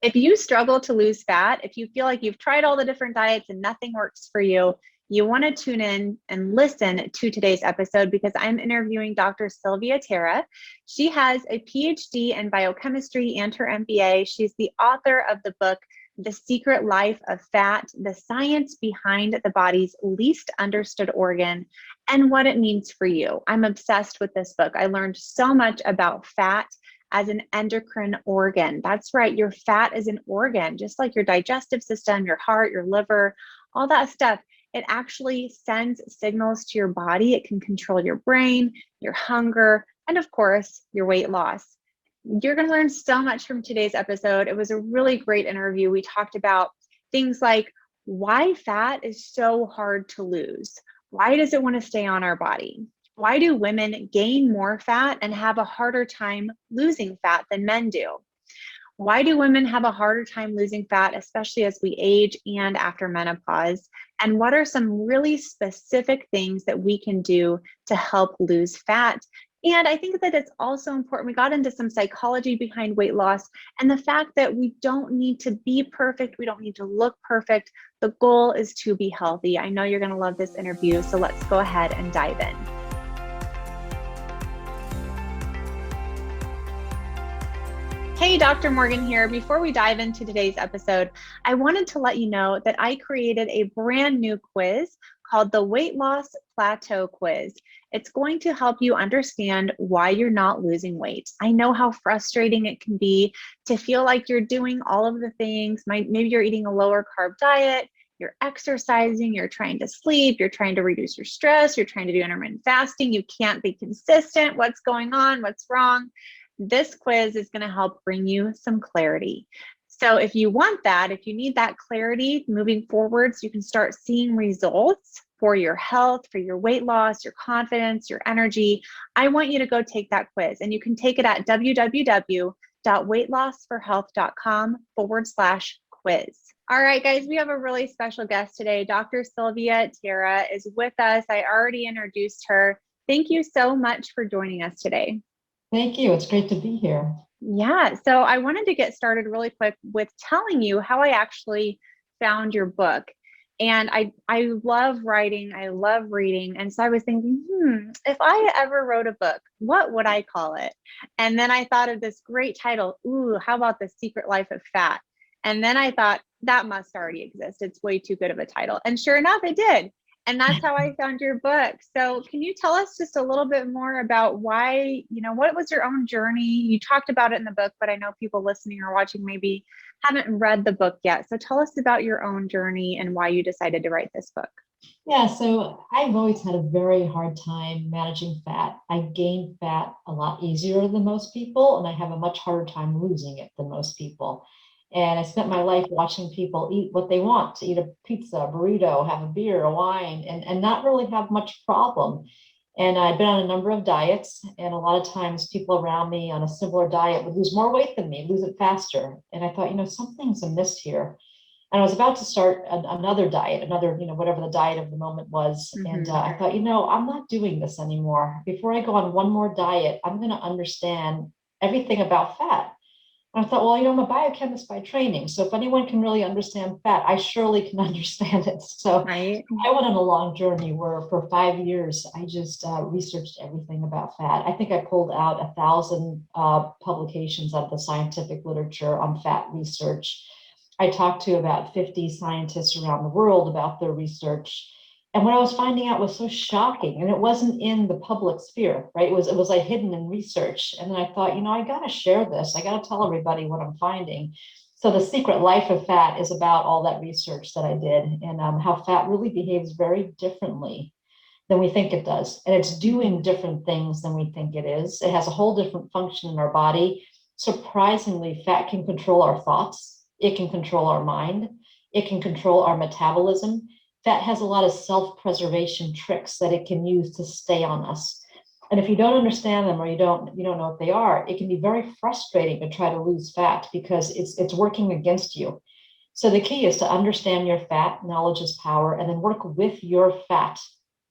If you struggle to lose fat, if you feel like you've tried all the different diets and nothing works for you, you want to tune in and listen to today's episode because I'm interviewing Dr. Sylvia Tara. She has a PhD in biochemistry and her MBA. She's the author of the book, The Secret Life of Fat, the science behind the body's least understood organ and what it means for you. I'm obsessed with this book. I learned so much about fat as an endocrine organ. That's right, your fat is an organ, just like your digestive system, your heart, your liver, all that stuff. It actually sends signals to your body. It can control your brain, your hunger, and of course, your weight loss. You're going to learn so much from today's episode. It was a really great interview. We talked about things like why fat is so hard to lose. Why does it want to stay on our body? Why do women gain more fat and have a harder time losing fat than men do? Why do women have a harder time losing fat, especially as we age and after menopause? And what are some really specific things that we can do to help lose fat? And I think that it's also important. We got into some psychology behind weight loss and the fact that we don't need to be perfect. We don't need to look perfect. The goal is to be healthy. I know you're going to love this interview, so let's go ahead and dive in. Hey, Dr. Morgan here. Before we dive into today's episode, I wanted to let you know that I created a brand new quiz called the Weight Loss Plateau Quiz. It's going to help you understand why you're not losing weight. I know how frustrating it can be to feel like you're doing all of the things. Maybe you're eating a lower carb diet, you're exercising, you're trying to sleep, you're trying to reduce your stress, you're trying to do intermittent fasting, you can't be consistent. What's going on? What's wrong? This quiz is going to help bring you some clarity. So if you want that, if you need that clarity moving forward, so you can start seeing results for your health, for your weight loss, your confidence, your energy, I want you to go take that quiz. And you can take it at www.weightlossforhealth.com/quiz. All right, guys, we have a really special guest today. Dr. Sylvia Tara is with us. I already introduced her. Thank you so much for joining us today. Thank you. It's great to be here. Yeah. So I wanted to get started really quick with telling you how I actually found your book. And I love writing. I love reading. And so I was thinking, if I ever wrote a book, what would I call it? And then I thought of this great title. Ooh, how about The Secret Life of Fat? And then I thought that must already exist. It's way too good of a title. And sure enough, it did. And that's how I found your book. So can you tell us just a little bit more about why, what was your own journey? You talked about it in the book, but I know people listening or watching maybe haven't read the book yet. So tell us about your own journey and why you decided to write this book. Yeah, so I've always had a very hard time managing fat. I gain fat a lot easier than most people, and I have a much harder time losing it than most people. And I spent my life watching people eat what they want, to eat a pizza, a burrito, have a beer, a wine, and not really have much problem. And I've been on a number of diets, and a lot of times people around me on a similar diet would lose more weight than me, lose it faster. And I thought, something's amiss here. And I was about to start another diet, whatever the diet of the moment was. Mm-hmm. And I thought, I'm not doing this anymore. Before I go on one more diet, I'm going to understand everything about fat. And I thought, well, I'm a biochemist by training. So if anyone can really understand fat, I surely can understand it. So right. I went on a long journey where for 5 years, I just researched everything about fat. I think I pulled out 1,000 publications of the scientific literature on fat research. I talked to about 50 scientists around the world about their research. And what I was finding out was so shocking, and it wasn't in the public sphere, right? It was like hidden in research. And then I thought, I got to share this. I got to tell everybody what I'm finding. So The Secret Life of Fat is about all that research that I did and how fat really behaves very differently than we think it does. And it's doing different things than we think it is. It has a whole different function in our body. Surprisingly, fat can control our thoughts. It can control our mind. It can control our metabolism. Fat has a lot of self-preservation tricks that it can use to stay on us. And if you don't understand them or you don't know what they are, it can be very frustrating to try to lose fat because it's working against you. So the key is to understand your fat, knowledge is power, and then work with your fat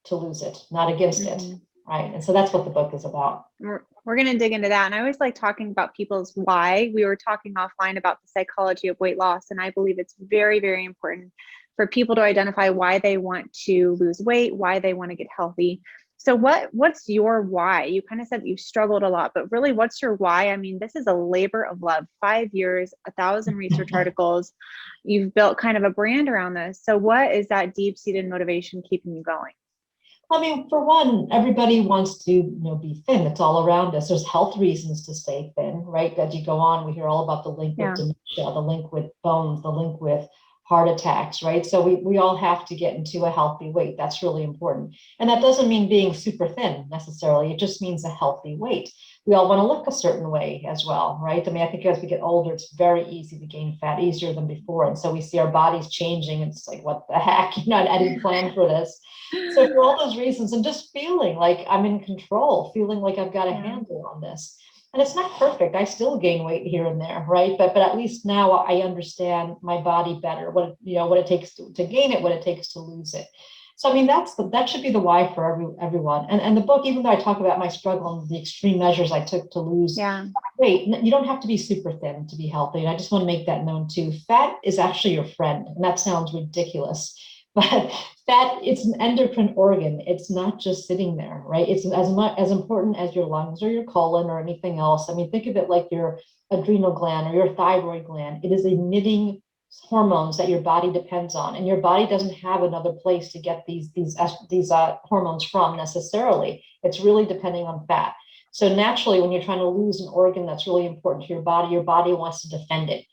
to lose it, not against it. right? And so that's what the book is about. We're going to dig into that. And I always like talking about people's why. We were talking offline about the psychology of weight loss, and I believe it's very, very important for people to identify why they want to lose weight, why they want to get healthy. So what's your why? You kind of said that you struggled a lot, but really what's your why? I mean, this is a labor of love, 5 years, 1,000 research articles. You've built kind of a brand around this. So what is that deep-seated motivation keeping you going? I mean, for one, everybody wants to, be thin. It's all around us. There's health reasons to stay thin, right? As you go on, we hear all about the link with dementia, the link with bones, the link with heart attacks, right? So we all have to get into a healthy weight. That's really important. And that doesn't mean being super thin necessarily. It just means a healthy weight. We all want to look a certain way as well, right? I mean, I think as we get older, it's very easy to gain fat, easier than before. And so we see our bodies changing. It's like, what the heck? I didn't plan for this. So for all those reasons, and just feeling like I'm in control, feeling like I've got a handle on this. And it's not perfect. I still gain weight here and there, right? But at least now I understand my body better, what it takes to gain it, what it takes to lose it. So I mean, that should be the why for everyone. And the book, even though I talk about my struggle and the extreme measures I took to lose weight, you don't have to be super thin to be healthy. And I just want to make that known too. Fat is actually your friend, and that sounds ridiculous. But fat, it's an endocrine organ. It's not just sitting there, right? It's as important as your lungs or your colon or anything else. I mean, think of it like your adrenal gland or your thyroid gland. It is emitting hormones that your body depends on, and your body doesn't have another place to get these hormones from necessarily. It's really depending on fat. So naturally, when you're trying to lose an organ that's really important to your body wants to defend it.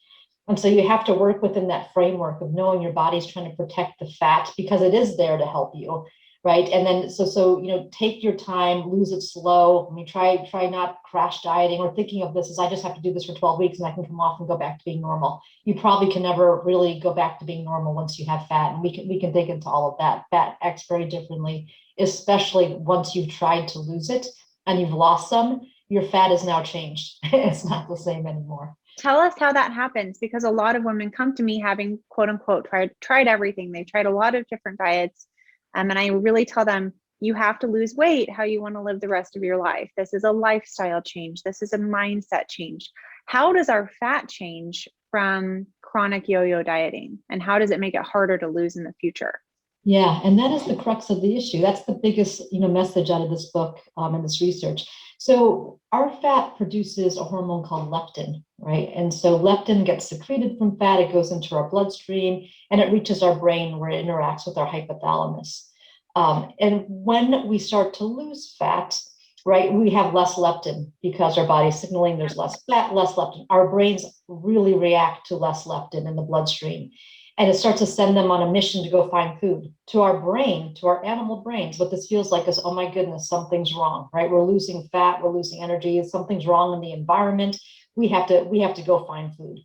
And so you have to work within that framework of knowing your body's trying to protect the fat because it is there to help you, right? And then so take your time, lose it slow. I mean, try not crash dieting or thinking of this as I just have to do this for 12 weeks and I can come off and go back to being normal. You probably can never really go back to being normal once you have fat, and we can dig into all of that. Fat acts very differently, especially once you've tried to lose it and you've lost some. Your fat is now changed. It's not the same anymore. Tell us how that happens, because a lot of women come to me having quote unquote tried everything. They've tried a lot of different diets. And I really tell them, you have to lose weight how you want to live the rest of your life. This is a lifestyle change. This is a mindset change. How does our fat change from chronic yo-yo dieting? And how does it make it harder to lose in the future? Yeah, and that is the crux of the issue. That's the biggest, message out of this book and this research. So our fat produces a hormone called leptin, right? And so leptin gets secreted from fat. It goes into our bloodstream and it reaches our brain where it interacts with our hypothalamus. And when we start to lose fat, right, we have less leptin because our body's signaling there's less fat, less leptin. Our brains really react to less leptin in the bloodstream. And it starts to send them on a mission to go find food. To our brain, to our animal brains, what this feels like is, oh my goodness, something's wrong, right? We're losing fat, we're losing energy, something's wrong in the environment. We have to go find food.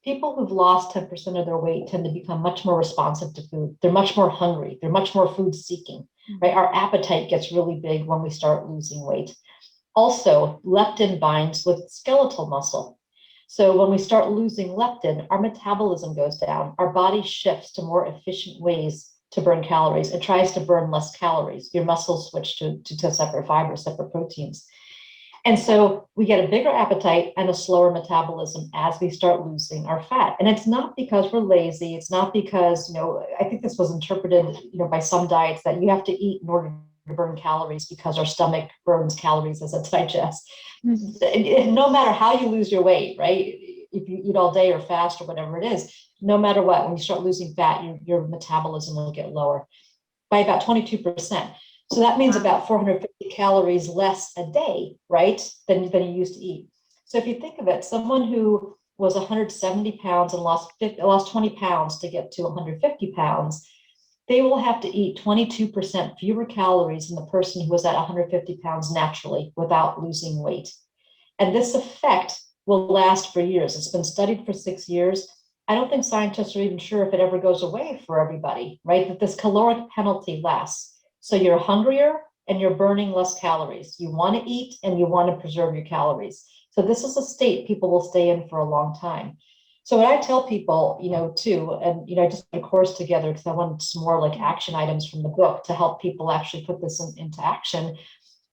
People who've lost 10% of their weight tend to become much more responsive to food. They're much more hungry. They're much more food seeking, right? Our appetite gets really big when we start losing weight. Also, leptin binds with skeletal muscle. So when we start losing leptin, our metabolism goes down. Our body shifts to more efficient ways to burn calories. It tries to burn less calories. Your muscles switch to separate fibers, separate proteins. And so we get a bigger appetite and a slower metabolism as we start losing our fat. And it's not because we're lazy. It's not because, I think this was interpreted, by some diets that you have to eat in order to burn calories because our stomach burns calories as it digests. Mm-hmm. No matter how you lose your weight, right? If you eat all day or fast or whatever it is, no matter what, when you start losing fat, your metabolism will get lower by about 22%. So that means about 450 calories less a day, right, than you used to eat. So if you think of it, someone who was 170 pounds and lost 20 pounds to get to 150 pounds, they will have to eat 22% fewer calories than the person who was at 150 pounds naturally without losing weight. And this effect will last for years. It's been studied for 6 years. I don't think scientists are even sure if it ever goes away for everybody, right? That this caloric penalty lasts. So you're hungrier and you're burning less calories. You want to eat and you want to preserve your calories. So this is a state people will stay in for a long time. So what I tell people, too, and, I just put a course together because I wanted some more like action items from the book to help people actually put this into action.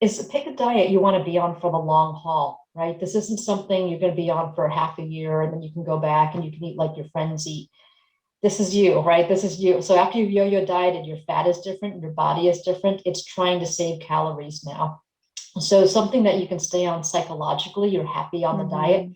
is pick a diet you want to be on for the long haul, right? This isn't something you're going to be on for half a year and then you can go back and you can eat like your friends eat. This is you, right? This is you. So after you've yo-yo dieted, your fat is different, your body is different. It's trying to save calories now. So something that you can stay on psychologically, you're happy on the diet.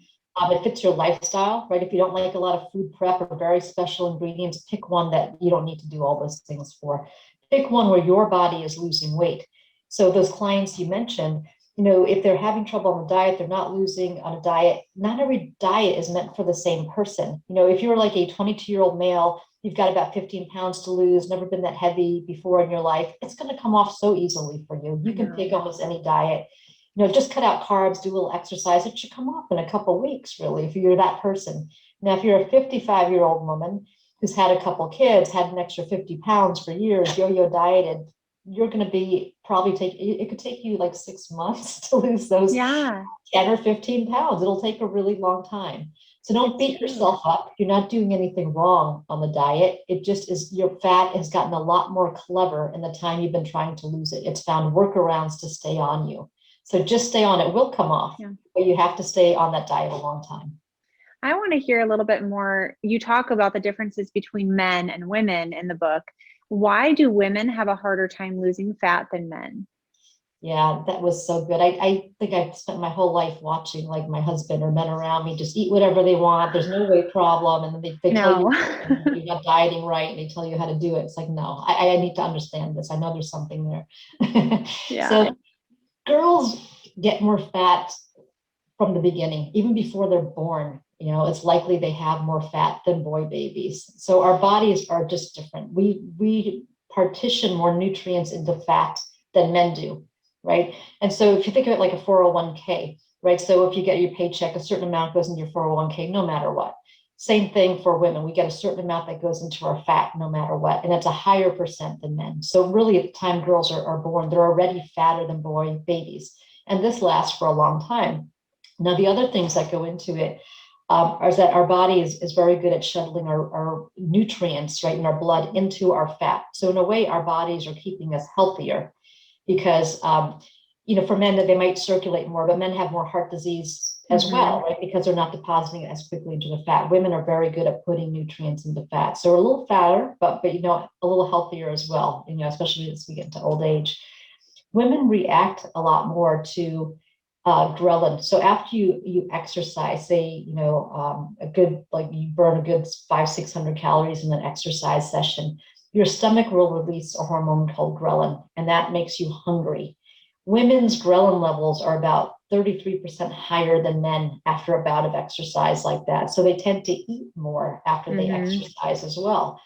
It fits your lifestyle, right? If you don't like a lot of food prep or very special ingredients, pick one that you don't need to do all those things for. Pick one where your body is losing weight. So those clients you mentioned, if they're having trouble on the diet, they're not losing on a diet. Not every diet is meant for the same person. If you're like a 22-year-old male, you've got about 15 pounds to lose, never been that heavy before in your life, it's going to come off so easily for you. You can pick almost any diet. Just cut out carbs, do a little exercise. It should come off in a couple of weeks, really, if you're that person. Now, if you're a 55-year-old woman who's had a couple kids, had an extra 50 pounds for years, yo-yo dieted, you're going to be it could take you like 6 months to lose those 10 or 15 pounds. It'll take a really long time. So don't beat yourself up. You're not doing anything wrong on the diet. It just is your fat has gotten a lot more clever in the time you've been trying to lose it. It's found workarounds to stay on you. So just stay on. It will come off, but you have to stay on that diet a long time. I want to hear a little bit more. You talk about the differences between men and women in the book. Why do women have a harder time losing fat than men? Yeah, that was so good. I think I've spent my whole life watching like my husband or men around me just eat whatever they want. There's no weight problem. And then they tell you you're not dieting right and they tell you how to do it. It's like, no, I need to understand this. I know there's something there. So girls get more fat from the beginning, even before they're born. It's likely they have more fat than boy babies. So our bodies are just different. We partition more nutrients into fat than men do, right? And so if you think of it like a 401k, right? So if you get your paycheck, a certain amount goes into your 401k no matter what. Same thing for women. We get a certain amount that goes into our fat no matter what. And it's a higher percent than men. So really at the time girls are born, they're already fatter than boy babies. And this lasts for a long time. Now, the other things that go into it is that our body is very good at shuttling our nutrients, right, in our blood into our fat. So in a way, our bodies are keeping us healthier because, for men that they might circulate more, but men have more heart disease as well, right, because they're not depositing it as quickly into the fat. Women are very good at putting nutrients into fat. So we're a little fatter, but a little healthier as well, especially as we get into old age. Women react a lot more to ghrelin. So after you exercise, say, a good, like you burn a good 500-600 calories in an exercise session, your stomach will release a hormone called ghrelin, and that makes you hungry. Women's ghrelin levels are about 33% higher than men after a bout of exercise like that. So they tend to eat more after they exercise as well.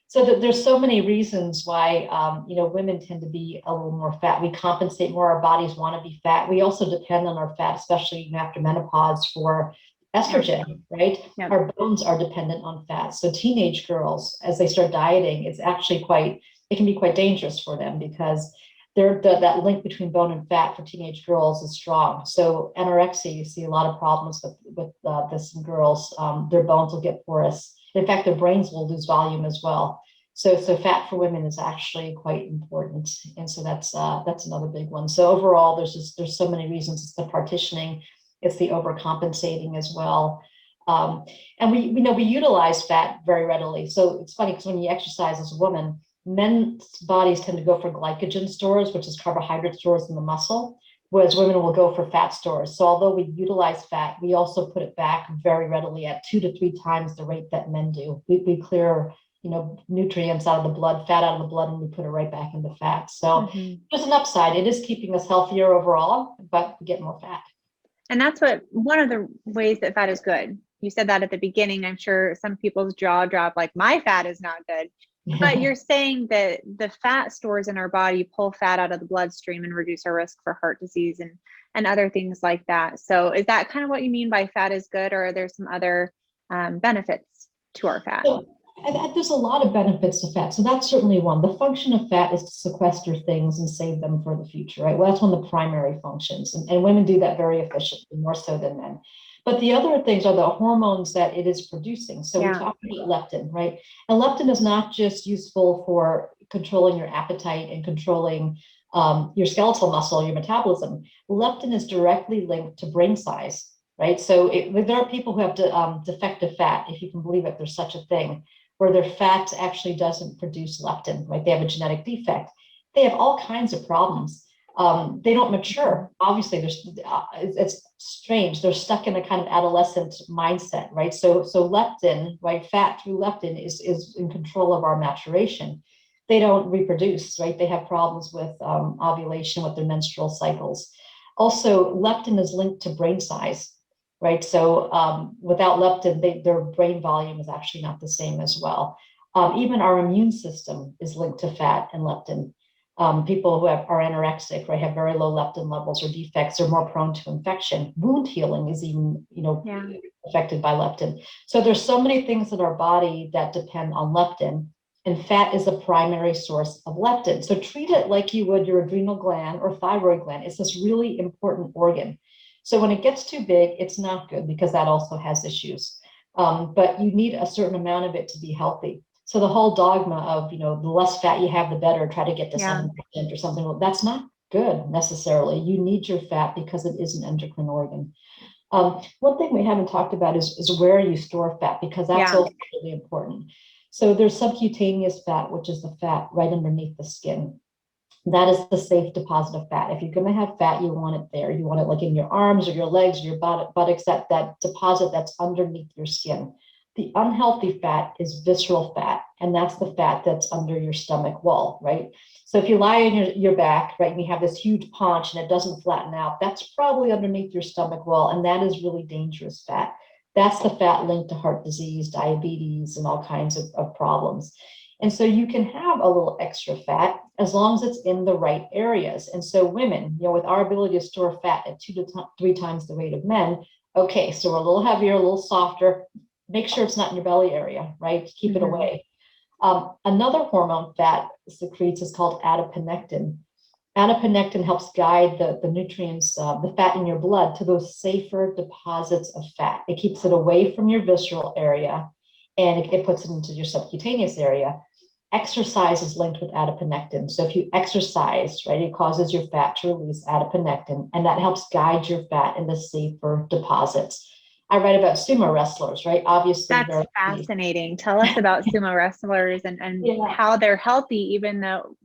So there's so many reasons why, women tend to be a little more fat. We compensate more. Our bodies want to be fat. We also depend on our fat, especially after menopause, for estrogen, right? Our bones are dependent on fat. So teenage girls, as they start dieting, it's actually it can be quite dangerous for them because that link between bone and fat for teenage girls is strong. So anorexia, you see a lot of problems with this in girls. Their bones will get porous. In fact, their brains will lose volume as well. So fat for women is actually quite important. And so that's another big one. So overall, there's so many reasons. It's the partitioning, it's the overcompensating as well. And we utilize fat very readily. So it's funny because when you exercise as a woman, men's bodies tend to go for glycogen stores, which is carbohydrate stores in the muscle, whereas women will go for fat stores. So although we utilize fat, we also put it back very readily at 2 to 3 times the rate that men do. We clear, nutrients out of the blood, fat out of the blood, and we put it right back into fat. So there's an upside. It is keeping us healthier overall, but we get more fat. And that's one of the ways that fat is good. You said that at the beginning. I'm sure some people's jaw drop like, my fat is not good. But you're saying that the fat stores in our body pull fat out of the bloodstream and reduce our risk for heart disease and other things like that. So is that kind of what you mean by fat is good, or are there some other benefits to our fat? So, there's a lot of benefits to fat. So that's certainly one. The function of fat is to sequester things and save them for the future, right? Well, that's one of the primary functions. And women do that very efficiently, more so than men. But the other things are the hormones that it is producing. So we talked about leptin, right? And leptin is not just useful for controlling your appetite and controlling your skeletal muscle, your metabolism. Leptin is directly linked to brain size, right? So there are people who have defective fat, if you can believe it, there's such a thing, where their fat actually doesn't produce leptin, right? They have a genetic defect. They have all kinds of problems. They don't mature. Obviously, it's strange. They're stuck in a kind of adolescent mindset, right? So leptin, right? Fat through leptin is in control of our maturation. They don't reproduce, right? They have problems with ovulation, with their menstrual cycles. Also, leptin is linked to brain size, right? So without leptin, their brain volume is actually not the same as well. Even our immune system is linked to fat and leptin. People who are anorexic, right, have very low leptin levels or defects are more prone to infection. Wound healing is even, affected by leptin. So there's so many things in our body that depend on leptin, and fat is a primary source of leptin. So treat it like you would your adrenal gland or thyroid gland. It's this really important organ. So when it gets too big, it's not good because that also has issues. But you need a certain amount of it to be healthy. So the whole dogma of, the less fat you have, the better, try to get to 7% or something, well, that's not good necessarily. You need your fat because it is an endocrine organ. One thing we haven't talked about is where you store fat, because that's also really important. So there's subcutaneous fat, which is the fat right underneath the skin. That is the safe deposit of fat. If you're going to have fat, you want it there. You want it like in your arms or your legs or your buttocks, that deposit that's underneath your skin. The unhealthy fat is visceral fat, and that's the fat that's under your stomach wall, right? So if you lie on your back, right, and you have this huge paunch and it doesn't flatten out, that's probably underneath your stomach wall, and that is really dangerous fat. That's the fat linked to heart disease, diabetes, and all kinds of problems. And so you can have a little extra fat as long as it's in the right areas. And so women, with our ability to store fat at 2 to 3 times the rate of men, okay, so we're a little heavier, a little softer. Make sure it's not in your belly area, right? Keep it away. Another hormone fat secretes is called adiponectin. Adiponectin helps guide the nutrients, the fat in your blood, to those safer deposits of fat. It keeps it away from your visceral area, and it puts it into your subcutaneous area. Exercise is linked with adiponectin. So if you exercise, right, it causes your fat to release adiponectin, and that helps guide your fat in the safer deposits. I write about sumo wrestlers, right? Obviously, that's fascinating. Tell us about sumo wrestlers and how they're healthy, even though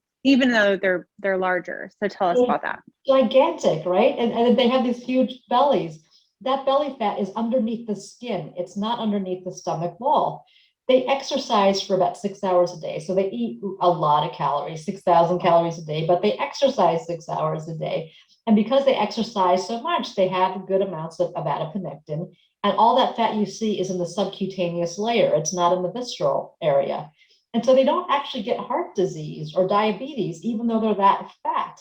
they're larger. So tell us about that. Gigantic, right? And they have these huge bellies. That belly fat is underneath the skin. It's not underneath the stomach wall. They exercise for about 6 hours a day. So they eat a lot of calories, 6,000 calories a day, but they exercise 6 hours a day. And because they exercise so much, they have good amounts of adiponectin. And all that fat you see is in the subcutaneous layer. It's not in the visceral area. And so they don't actually get heart disease or diabetes, even though they're that fat.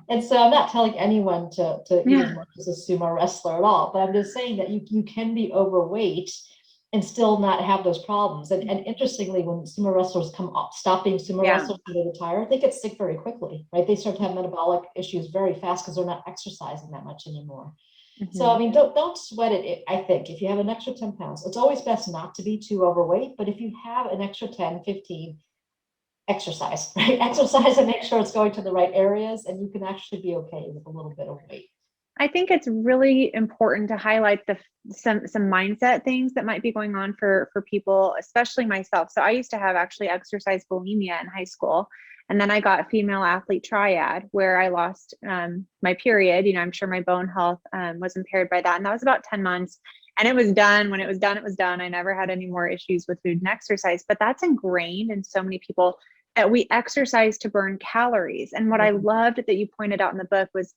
And so I'm not telling anyone to eat as much as a sumo wrestler at all, but I'm just saying that you can be overweight and still not have those problems. And interestingly, when sumo wrestlers stop being sumo wrestlers when they retire, they get sick very quickly, right? They start to have metabolic issues very fast because they're not exercising that much anymore. So, I mean, don't sweat it. I think if you have an extra 10 pounds, it's always best not to be too overweight. But if you have an extra 10, 15, exercise, right? Exercise and make sure it's going to the right areas, and you can actually be okay with a little bit of weight. I think it's really important to highlight some mindset things that might be going on for people, especially myself. So I used to have actually exercise bulimia in high school. And then I got female athlete triad, where I lost my period. I'm sure my bone health was impaired by that. And that was about 10 months. And it was done. When it was done, it was done. I never had any more issues with food and exercise. But that's ingrained in so many people, that we exercise to burn calories. And what I loved that you pointed out in the book was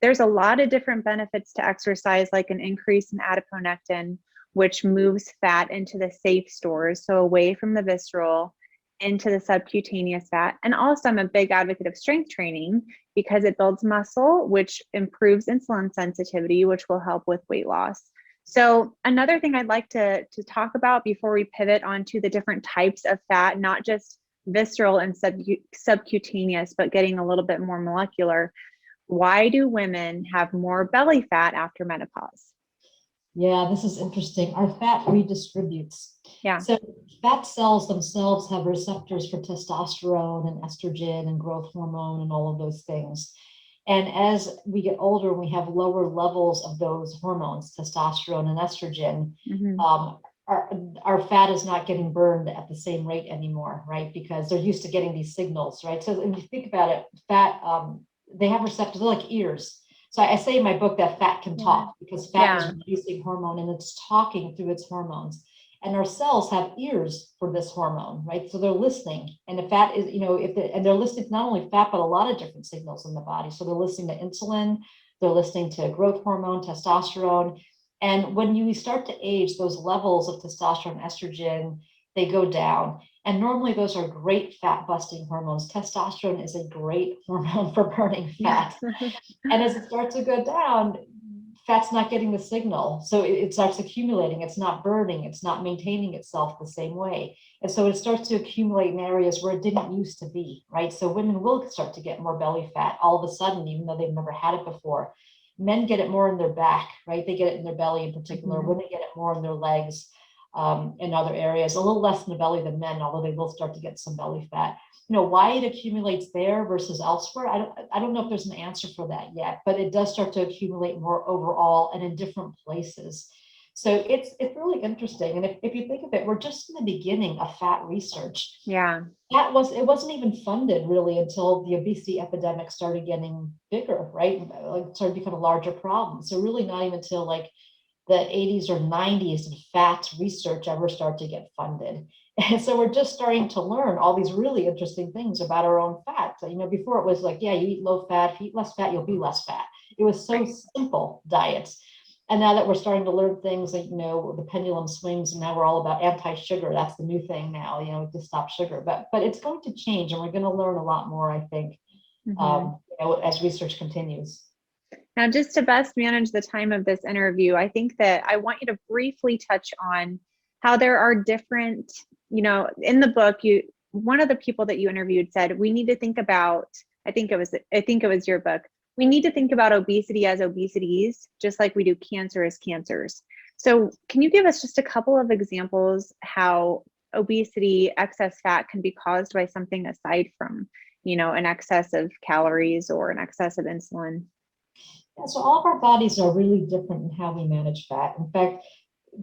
there's a lot of different benefits to exercise, like an increase in adiponectin, which moves fat into the safe stores, so away from the visceral, into the subcutaneous fat. And also, I'm a big advocate of strength training because it builds muscle, which improves insulin sensitivity, which will help with weight loss. So another thing I'd like to talk about before we pivot onto the different types of fat, not just visceral and subcutaneous, but getting a little bit more molecular. Why do women have more belly fat after menopause? Yeah, this is interesting. Our fat redistributes. Yeah. So fat cells themselves have receptors for testosterone and estrogen and growth hormone and all of those things. And as we get older, we have lower levels of those hormones, testosterone and estrogen. Hmm. Um, our fat is not getting burned at the same rate anymore, right? Because they're used to getting these signals, right? So when you think about it, fat, they have receptors, they're like ears. So I say in my book that fat can Yeah. talk because fat is Yeah. releasing hormone and it's talking through its hormones. And our cells have ears for this hormone, right? So they're listening. And the fat is, and they're listening to not only fat, but a lot of different signals in the body. So they're listening to insulin, they're listening to growth hormone, testosterone. And when you start to age, those levels of testosterone, estrogen, they go down. And normally those are great fat busting hormones. Testosterone is a great hormone for burning fat. And as it starts to go down, fat's not getting the signal. So it starts accumulating. It's not burning. It's not maintaining itself the same way. And so it starts to accumulate in areas where it didn't used to be, right? So women will start to get more belly fat all of a sudden, even though they've never had it before. Men get it more in their back, right? They get it in their belly in particular. Mhm. Women get it more in their legs, in other areas, a little less in the belly than men, although they will start to get some belly fat. Why it accumulates there versus elsewhere, I don't know if there's an answer for that yet, but it does start to accumulate more overall and in different places. So it's really interesting. And if you think of it, we're just in the beginning of fat research. Yeah. It wasn't even funded really until the obesity epidemic started getting bigger, right? Like started to become a larger problem. So really not even until like the 80s or 90s did fat research ever start to get funded. And so we're just starting to learn all these really interesting things about our own fat. So, before it was like, yeah, you eat low fat, if you eat less fat, you'll be less fat. It was so Right. simple diets. And now that we're starting to learn things like, the pendulum swings and now we're all about anti-sugar. That's the new thing now, to stop sugar. But it's going to change and we're going to learn a lot more, I think, Mhm. as research continues. Now, just to best manage the time of this interview, I think that I want you to briefly touch on how there are different, in the book, one of the people that you interviewed said we need to think about, I think it was your book. We need to think about obesity as obesities, just like we do cancer as cancers. So, can you give us just a couple of examples how obesity, excess fat can be caused by something aside from, an excess of calories or an excess of insulin? Yeah, so all of our bodies are really different in how we manage fat. In fact,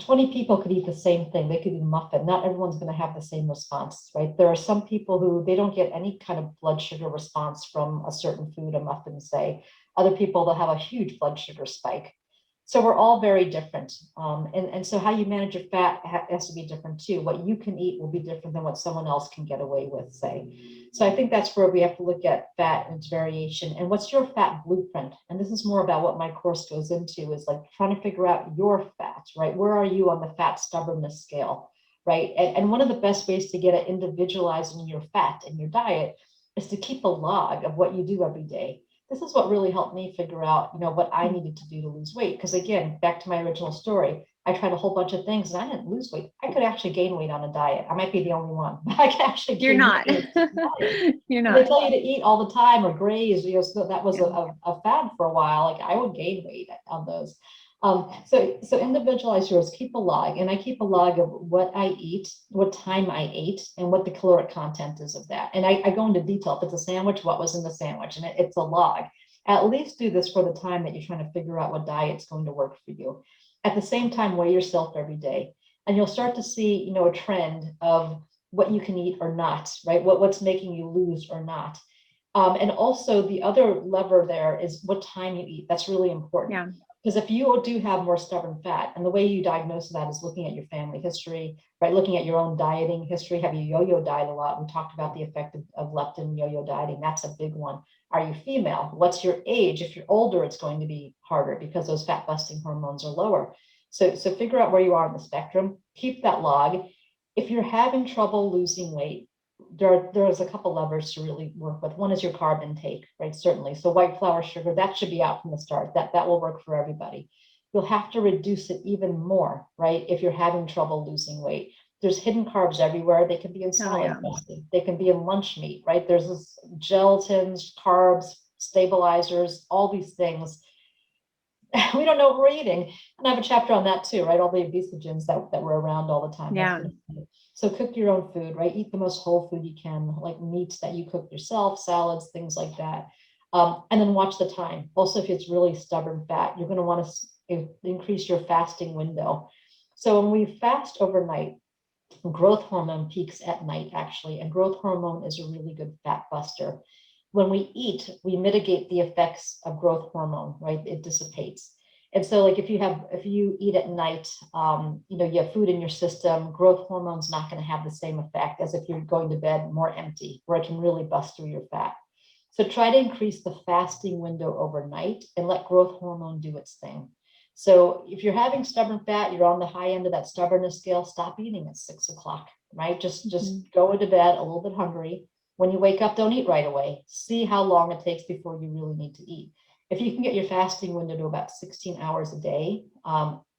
20 people could eat the same thing. They could eat a muffin. Not everyone's going to have the same response, right? There are some people who they don't get any kind of blood sugar response from a certain food, a muffin, say. Other people, they'll have a huge blood sugar spike. So we're all very different. And so how you manage your fat has to be different too. What you can eat will be different than what someone else can get away with, say. So I think that's where we have to look at fat and its variation. And what's your fat blueprint? And this is more about what my course goes into, is like trying to figure out your fat, right? Where are you on the fat stubbornness scale, right? And one of the best ways to get at individualizing your fat in your diet is to keep a log of what you do every day. This is what really helped me figure out, what I needed to do to lose weight. Because again, back to my original story, I tried a whole bunch of things and I didn't lose weight. I could actually gain weight on a diet. I might be the only one, but I could actually You're gain not. weight on a diet. You're And they not. tell you to eat all the time or graze, so that was Yeah. a fad for a while. Like I would gain weight on those. So individualize yours, keep a log, and I keep a log of what I eat, what time I ate, and what the caloric content is of that. And I go into detail. If it's a sandwich, what was in the sandwich, and it's a log. At least do this for the time that you're trying to figure out what diet's going to work for you. At the same time, weigh yourself every day, and you'll start to see, a trend of what you can eat or not, right? What's making you lose or not. And also the other lever there is what time you eat. That's really important. Yeah. Because if you do have more stubborn fat, and the way you diagnose that is looking at your family history, right? Looking at your own dieting history. Have you yo-yo diet a lot? We talked about the effect of leptin yo-yo dieting. That's a big one. Are you female? What's your age? If you're older, it's going to be harder because those fat busting hormones are lower. So figure out where you are on the spectrum. Keep that log. If you're having trouble losing weight, there's a couple levers to really work with. One is your carb intake, right? Certainly. So white flour sugar, that should be out from the start. That will work for everybody. You'll have to reduce it even more, right? If you're having trouble losing weight. There's hidden carbs everywhere. They can be in Oh, salad yeah. dressing. They can be in lunch meat, right? There's this gelatins, carbs, stabilizers, all these things. We don't know what we're eating. And I have a chapter on that too, right? All the obesogens that were around all the time. Yeah. So cook your own food, right? Eat the most whole food you can, like meats that you cook yourself, salads, things like that. And then watch the time. Also, if it's really stubborn fat, you're going to want to increase your fasting window. So when we fast overnight, growth hormone peaks at night, actually, and growth hormone is a really good fat buster. When we eat, we mitigate the effects of growth hormone, right? It dissipates. And so, like if you eat at night, you have food in your system, growth hormone's not going to have the same effect as if you're going to bed more empty, where it can really bust through your fat. So try to increase the fasting window overnight and let growth hormone do its thing. So if you're having stubborn fat, you're on the high end of that stubbornness scale, stop eating at 6 o'clock, right? Just go into bed a little bit hungry. When you wake up, don't eat right away. See how long it takes before you really need to eat. If you can get your fasting window to about 16 hours a day,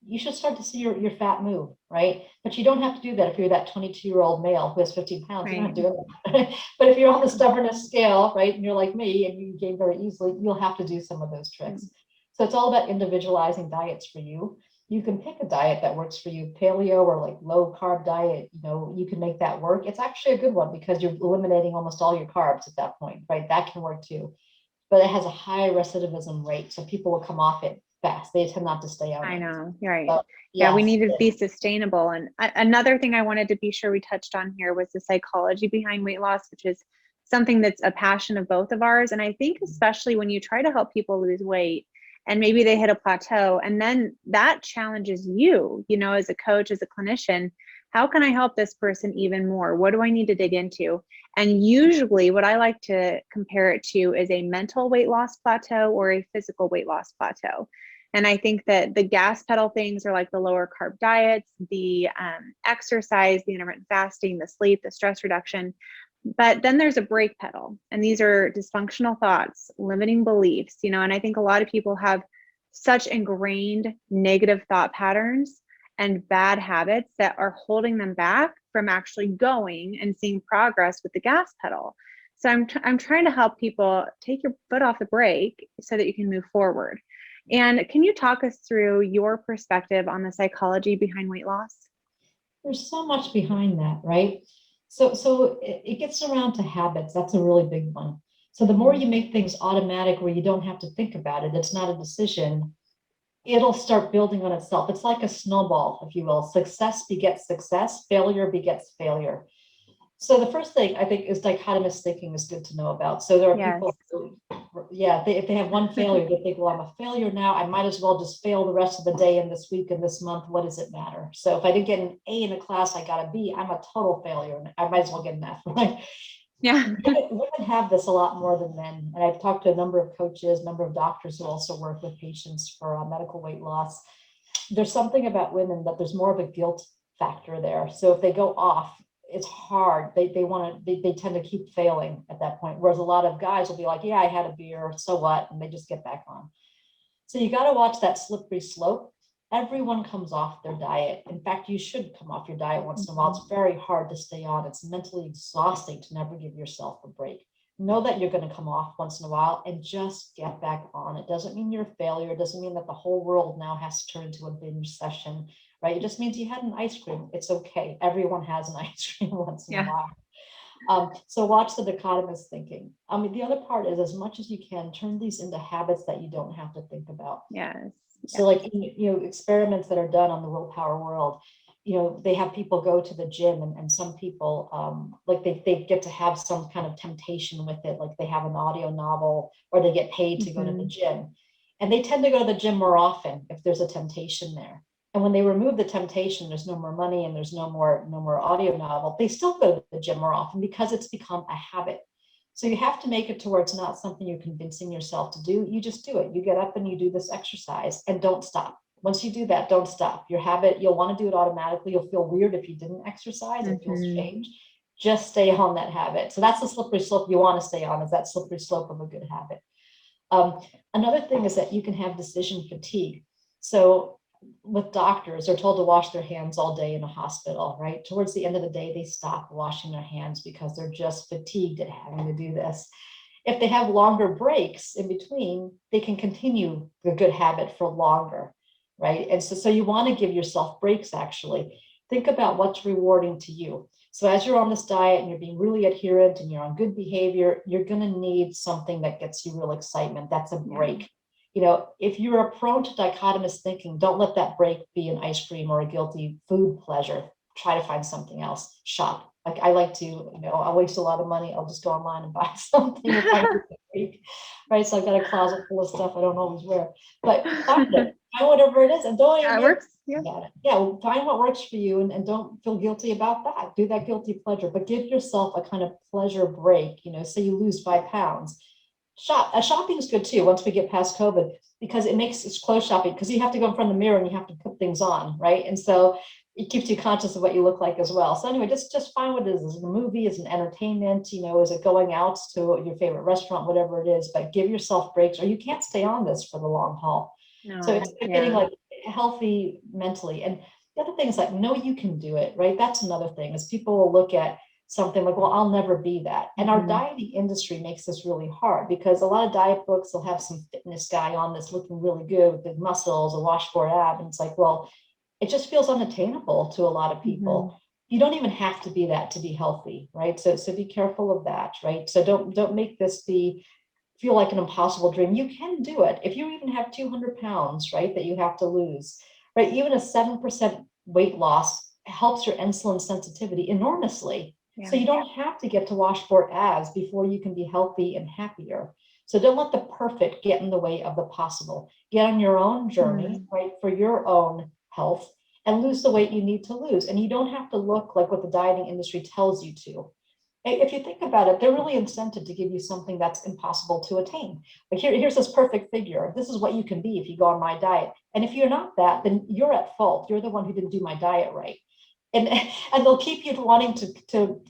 you should start to see your fat move, right? But you don't have to do that if you're that 22-year-old male who has 15 pounds. You don't have to do that. But if you're on the stubbornness scale, right, and you're like me and you gain very easily, you'll have to do some of those tricks. So it's all about individualizing diets for you. You can pick a diet that works for you, paleo or like low carb diet, you can make that work. It's actually a good one because you're eliminating almost all your carbs at that point, right? That can work too. But it has a high recidivism rate. So people will come off it fast. They tend not to stay on it. I know, you're right. So, yeah, we yes, need to be sustainable. And another thing I wanted to be sure we touched on here was the psychology behind weight loss, which is something that's a passion of both of ours. And I think especially when you try to help people lose weight and maybe they hit a plateau and then that challenges you, as a coach, as a clinician, how can I help this person even more? What do I need to dig into? And usually what I like to compare it to is a mental weight loss plateau or a physical weight loss plateau. And I think that the gas pedal things are like the lower carb diets, the exercise, the intermittent fasting, the sleep, the stress reduction. But then there's a brake pedal, and these are dysfunctional thoughts, limiting beliefs, and I think a lot of people have such ingrained negative thought patterns and bad habits that are holding them back from actually going and seeing progress with the gas pedal. So I'm trying to help people take your foot off the brake so that you can move forward. And can you talk us through your perspective on the psychology behind weight loss? There's so much behind that, right? So it gets around to habits. That's a really big one. So the more you make things automatic where you don't have to think about it, it's not a decision, it'll start building on itself. It's like a snowball, if you will. Success begets success, failure begets failure. So the first thing I think is dichotomous thinking is good to know about. So there are people who, if they have one failure, they think, well, I'm a failure now. I might as well just fail the rest of the day and this week and this month. What does it matter? So if I didn't get an A in a class, I got a B. I'm a total failure. I might as well get an F, right? Yeah. Women have this a lot more than men. And I've talked to a number of coaches, a number of doctors who also work with patients for medical weight loss. There's something about women that there's more of a guilt factor there. So if they go off, it's hard. They tend to keep failing at that point. Whereas a lot of guys will be like, yeah, I had a beer, so what? And they just get back on. So you got to watch that slippery slope. Everyone comes off their diet. In fact, you should come off your diet once in a while. It's very hard to stay on. It's mentally exhausting to never give yourself a break. Know that you're going to come off once in a while and just get back on. It doesn't mean you're a failure. It doesn't mean that the whole world now has to turn into a binge session, right? It just means you had an ice cream. It's okay. Everyone has an ice cream once in a while. So watch the dichotomous thinking. The other part is, as much as you can, turn these into habits that you don't have to think about. Yes. So like, experiments that are done on the willpower world, they have people go to the gym and some people, like they get to have some kind of temptation with it. Like they have an audio novel or they get paid to go to the gym, and they tend to go to the gym more often if there's a temptation there. And when they remove the temptation, there's no more money and there's no more audio novel. They still go to the gym more often because it's become a habit. So you have to make it to where it's not something you're convincing yourself to do. You just do it. You get up and you do this exercise and don't stop. Once you do that, don't stop. Your habit, you'll want to do it automatically. You'll feel weird if you didn't exercise. It feels strange. Just stay on that habit. So that's the slippery slope you want to stay on, is that slippery slope of a good habit. Another thing is that you can have decision fatigue. So with doctors, they're told to wash their hands all day in a hospital, right? Towards the end of the day, they stop washing their hands because they're just fatigued at having to do this. if they have longer breaks in between, they can continue the good habit for longer, right? And so you want to give yourself breaks, actually. Think about what's rewarding to you. So as you're on this diet and you're being really adherent and you're on good behavior, you're going to need something that gets you real excitement. That's a break. You know, if you're prone to dichotomous thinking, don't let that break be an ice cream or a guilty food pleasure. Try to find something else. Shop. Like I like to, you know, I'll waste a lot of money. I'll just go online and buy something if I need a break. Right. So I've got a closet full of stuff I don't always wear. But find it. Find whatever it is and don't Yeah, it works. Yeah. well, find what works for you and don't feel guilty about that. Do that guilty pleasure, but give yourself a kind of pleasure break. You know, say you lose 5 pounds. Shopping is good too once we get past COVID, because it's clothes shopping, because you have to go in front of the mirror and you have to put things on, right? And so it keeps you conscious of what you look like as well. So anyway, just find what it is. Is it a movie? Is it entertainment? You know, is it going out to your favorite restaurant? Whatever it is, but give yourself breaks, or you can't stay on this for the long haul. No, So it's getting like healthy mentally. And the other thing is like, know you can do it, right? That's another thing, is people will look at something like, well, I'll never be that. And our dieting industry makes this really hard, because a lot of diet books will have some fitness guy on that's looking really good with big muscles, a washboard ab. And it's like, well, it just feels unattainable to a lot of people. You don't even have to be that to be healthy, right? So be careful of that, right? So don't make this feel like an impossible dream. You can do it. If you even have 200 pounds, right, that you have to lose, right? Even a 7% weight loss helps your insulin sensitivity enormously. So you don't have to get to washboard abs before you can be healthy and happier. So don't let the perfect get in the way of the possible. Get on your own journey, right, for your own health, and lose the weight you need to lose. And you don't have to look like what the dieting industry tells you to. If you think about it, they're really incented to give you something that's impossible to attain. But here's this perfect figure. This is what you can be if you go on my diet. And if you're not that, then you're at fault. You're the one who didn't do my diet right. And they'll keep you wanting to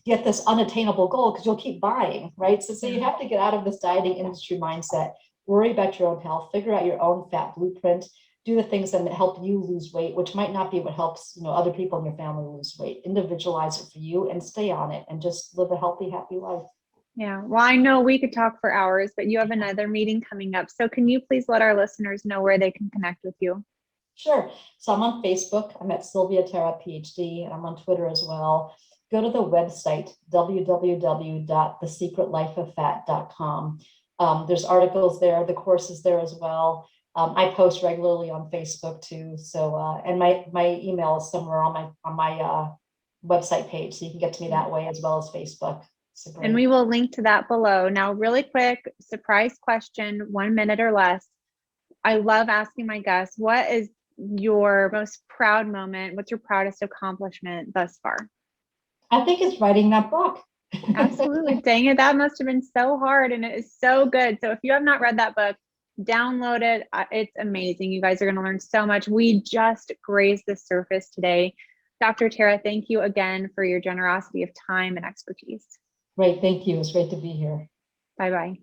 get this unattainable goal, because you'll keep buying, right? So you have to get out of this dieting industry mindset, worry about your own health, figure out your own fat blueprint, do the things that help you lose weight, which might not be what helps, you know, other people in your family lose weight. Individualize it for you and stay on it and just live a healthy, happy life. Yeah. Well, I know we could talk for hours, but you have another meeting coming up. So can you please let our listeners know where they can connect with you? Sure. So I'm on Facebook. I'm at Sylvia Tara, PhD, and I'm on Twitter as well. Go to the website, www.thesecretlifeoffat.com. There's articles there. The course is there as well. I post regularly on Facebook too. So, and my email is somewhere on my website page, so you can get to me that way as well as Facebook. So and we will link to that below. Now, really quick, surprise question, 1 minute or less. I love asking my guests, what is your most proud moment? What's your proudest accomplishment thus far? I think it's writing that book. Absolutely. Dang it, that must have been so hard, and it is so good. So if you have not read that book, download it. It's amazing. You guys are going to learn so much. We just grazed the surface today. Dr. Tara, thank you again for your generosity of time and expertise. Great. Thank you. It's great to be here. Bye-bye.